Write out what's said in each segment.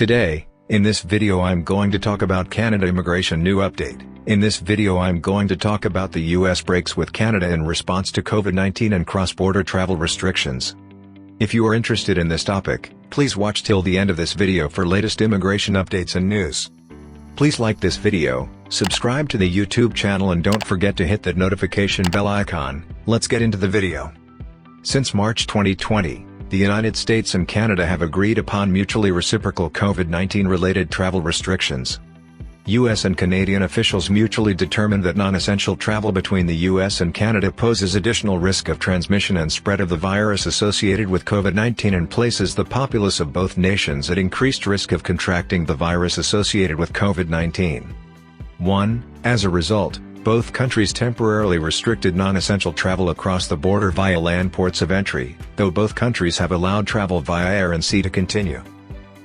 Today, in this video I'm going to talk about Canada immigration new update. In this video I'm going to talk about the US breaks with Canada in response to COVID-19 and cross-border travel restrictions. If you are interested in this topic, please watch till the end of this video for latest immigration updates and news. Please like this video, subscribe to the YouTube channel and don't forget to hit that notification bell icon. Let's get into the video. Since March 2020, the United States and Canada have agreed upon mutually reciprocal COVID-19 related travel restrictions. US and Canadian officials mutually determined that non-essential travel between the US and Canada poses additional risk of transmission and spread of the virus associated with COVID-19 and places the populace of both nations at increased risk of contracting the virus associated with COVID-19. 1. As a result, both countries temporarily restricted non-essential travel across the border via land ports of entry, though both countries have allowed travel via air and sea to continue.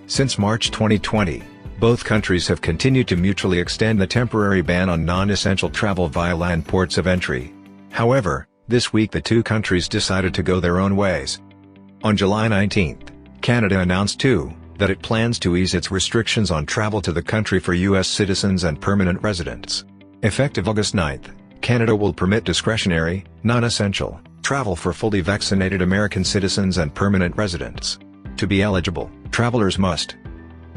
Since March 2020, both countries have continued to mutually extend the temporary ban on non-essential travel via land ports of entry. However, this week the two countries decided to go their own ways. On July 19, Canada announced too, that it plans to ease its restrictions on travel to the country for US citizens and permanent residents. Effective August 9, Canada will permit discretionary, non-essential, travel for fully vaccinated American citizens and permanent residents. To be eligible, travelers must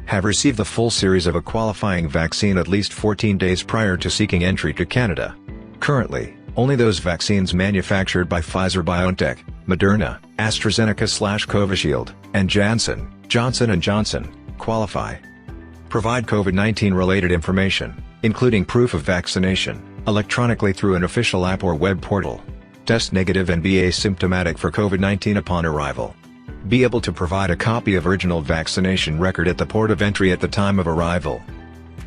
have received the full series of a qualifying vaccine at least 14 days prior to seeking entry to Canada. Currently, only those vaccines manufactured by Pfizer-BioNTech, Moderna, AstraZeneca/Covishield, and Johnson & Johnson, qualify. Provide COVID-19 related information, including proof of vaccination, electronically through an official app or web portal. Test negative and be asymptomatic for COVID-19 upon arrival. Be able to provide a copy of original vaccination record at the port of entry at the time of arrival.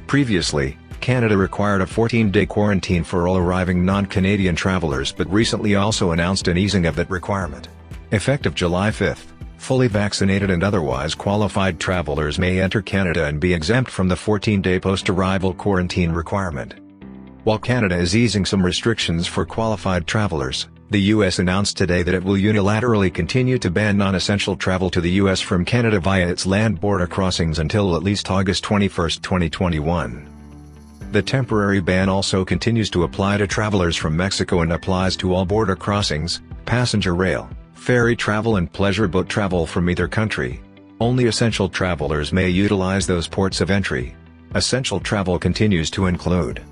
Previously, Canada required a 14-day quarantine for all arriving non-Canadian travelers but recently also announced an easing of that requirement. Effective July 5, fully vaccinated and otherwise qualified travelers may enter Canada and be exempt from the 14-day post-arrival quarantine requirement. While Canada is easing some restrictions for qualified travelers, the U.S. announced today that it will unilaterally continue to ban non-essential travel to the U.S. from Canada via its land border crossings until at least August 21, 2021. The temporary ban also continues to apply to travelers from Mexico and applies to all border crossings, passenger rail, ferry travel and pleasure boat travel from either country. Only essential travelers may utilize those ports of entry. Essential travel continues to include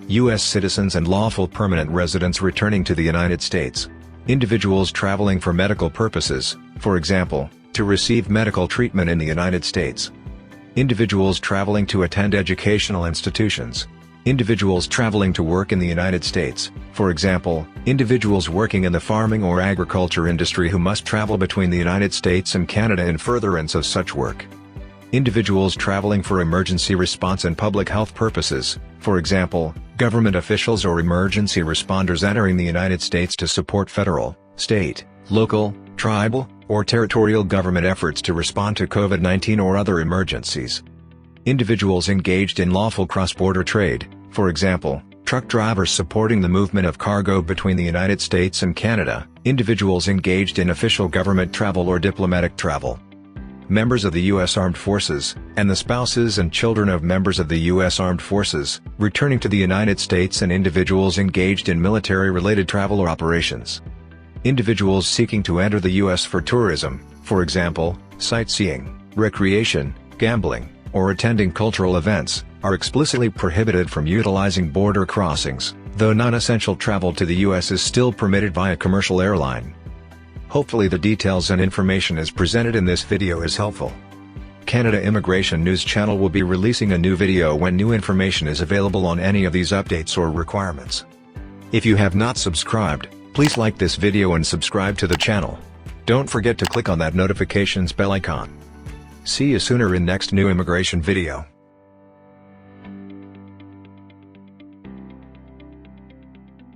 U.S. citizens and lawful permanent residents returning to the United States. Individuals traveling for medical purposes, for example, to receive medical treatment in the United States. Individuals traveling to attend educational institutions. Individuals traveling to work in the United States, for example, individuals working in the farming or agriculture industry who must travel between the United States and Canada in furtherance of such work. Individuals traveling for emergency response and public health purposes, for example, government officials or emergency responders entering the United States to support federal, state, local, tribal, or territorial government efforts to respond to COVID-19 or other emergencies. Individuals engaged in lawful cross-border trade, for example, truck drivers supporting the movement of cargo between the United States and Canada, individuals engaged in official government travel or diplomatic travel. Members of the U.S. Armed Forces, and the spouses and children of members of the U.S. Armed Forces, returning to the United States and individuals engaged in military-related travel or operations. Individuals seeking to enter the U.S. for tourism, for example, sightseeing, recreation, gambling, or attending cultural events, are explicitly prohibited from utilizing border crossings, though non-essential travel to the U.S. is still permitted via commercial airline. Hopefully the details and information as presented in this video is helpful. Canada Immigration News Channel will be releasing a new video when new information is available on any of these updates or requirements. If you have not subscribed, please like this video and subscribe to the channel. Don't forget to click on that notifications bell icon. See you sooner in next new immigration video.